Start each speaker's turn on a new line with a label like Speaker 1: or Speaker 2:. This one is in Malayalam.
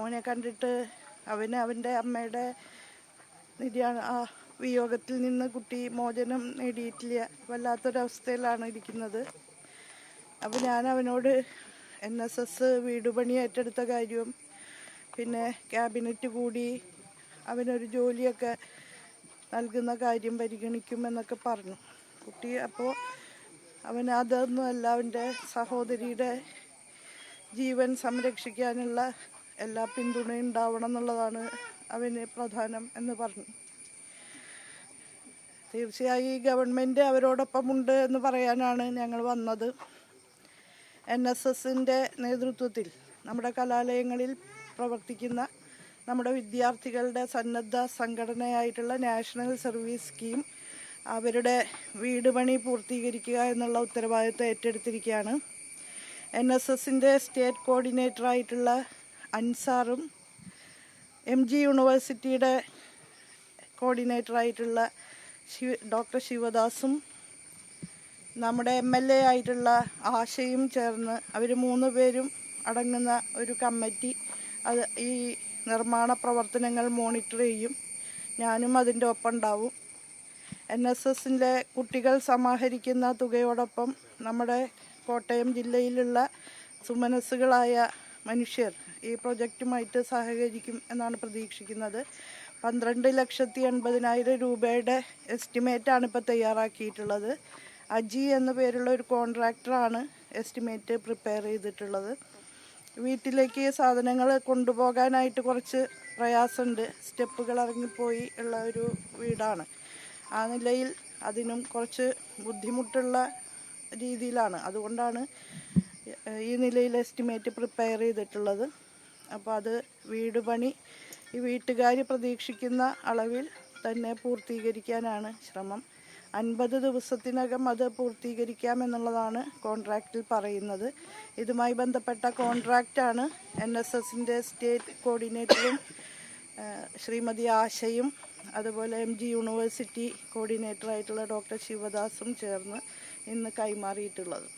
Speaker 1: മോനെ കണ്ടിട്ട് അവൻ്റെ അമ്മയുടെ നിര്യാണ വിയോഗത്തിൽ നിന്ന് കുട്ടി മോചനം നേടിയിട്ടില്ല. വല്ലാത്തൊരവസ്ഥയിലാണ് ഇരിക്കുന്നത്. അപ്പോൾ ഞാൻ അവനോട് NSS വീടുപണി ഏറ്റെടുത്ത കാര്യവും പിന്നെ ക്യാബിനറ്റ് കൂടി അവനൊരു ജോലിയൊക്കെ നൽകുന്ന കാര്യം പരിഗണിക്കുമെന്നൊക്കെ പറഞ്ഞു. കുട്ടി അപ്പോൾ അവൻ അതൊന്നുമല്ല, അവൻ്റെ സഹോദരിയുടെ ജീവൻ സംരക്ഷിക്കാനുള്ള എല്ലാ പിന്തുണയും ഉണ്ടാവണം എന്നുള്ളതാണ് അവന് പ്രധാനം എന്ന് പറഞ്ഞു. തീർച്ചയായും ഈ ഗവൺമെൻറ് അവരോടൊപ്പമുണ്ട് എന്ന് പറയാനാണ് ഞങ്ങൾ വന്നത്. NSSൻ്റെ നേതൃത്വത്തിൽ നമ്മുടെ കലാലയങ്ങളിൽ പ്രവർത്തിക്കുന്ന നമ്മുടെ വിദ്യാർത്ഥികളുടെ സന്നദ്ധ സംഘടനയായിട്ടുള്ള നാഷണൽ സർവീസ് സ്കീം അവരുടെ വീട് പണി പൂർത്തീകരിക്കുക എന്നുള്ള ഉത്തരവാദിത്വം ഏറ്റെടുത്തിരിക്കുകയാണ്. NSSൻ്റെ സ്റ്റേറ്റ് കോർഡിനേറ്ററായിട്ടുള്ള അൻസാറും MG യൂണിവേഴ്സിറ്റിയുടെ കോർഡിനേറ്ററായിട്ടുള്ള ഡോക്ടർ ശിവദാസും നമ്മുടെ MLA ആയിട്ടുള്ള ആശയും ചേർന്ന് അവർ 3 പേരും അടങ്ങുന്ന ഒരു കമ്മിറ്റി അത് ഈ നിർമ്മാണ പ്രവർത്തനങ്ങൾ മോണിറ്റർ ചെയ്യും. ഞാനും അതിൻ്റെ ഒപ്പം ഉണ്ടാവും. NSSൻ്റെ കുട്ടികൾ സമാഹരിക്കുന്ന തുകയോടൊപ്പം നമ്മുടെ കോട്ടയം ജില്ലയിലുള്ള സുമനസ്സുകളായ മനുഷ്യർ ഈ പ്രൊജക്റ്റുമായിട്ട് സഹകരിക്കും എന്നാണ് പ്രതീക്ഷിക്കുന്നത്. 12,80,000 രൂപയുടെ എസ്റ്റിമേറ്റാണ് ഇപ്പോൾ തയ്യാറാക്കിയിട്ടുള്ളത്. അജി എന്ന പേരുള്ള ഒരു കോൺട്രാക്ടറാണ് എസ്റ്റിമേറ്റ് പ്രിപ്പയർ ചെയ്തിട്ടുള്ളത്. വീട്ടിലേക്ക് സാധനങ്ങൾ കൊണ്ടുപോകാനായിട്ട് കുറച്ച് പ്രയാസമുണ്ട്. സ്റ്റെപ്പുകൾ ഇറങ്ങിപ്പോയി ഉള്ള ഒരു വീടാണ്. ആ നിലയിൽ അതിനും കുറച്ച് ബുദ്ധിമുട്ടുള്ള രീതിയിലാണ്. അതുകൊണ്ടാണ് ഈ നിലയിൽ എസ്റ്റിമേറ്റ് പ്രിപ്പയർ ചെയ്തിട്ടുള്ളത്. അപ്പോൾ അത് വീട് പണി ഈ വീട്ടുകാർ പ്രതീക്ഷിക്കുന്ന അളവിൽ തന്നെ പൂർത്തീകരിക്കാനാണ് ശ്രമം. 50 ദിവസത്തിനകം അത് പൂർത്തീകരിക്കാമെന്നുള്ളതാണ് കോൺട്രാക്റ്റിൽ പറയുന്നത്. ഇതുമായി ബന്ധപ്പെട്ട കോൺട്രാക്റ്റാണ് NSSൻ്റെ സ്റ്റേറ്റ് കോർഡിനേറ്ററും ശ്രീമതി ആശയും അതുപോലെ MG യൂണിവേഴ്സിറ്റി കോർഡിനേറ്ററായിട്ടുള്ള ഡോക്ടർ ശിവദാസും ചേർന്ന് ഇന്ന് കൈമാറിയിട്ടുള്ളത്.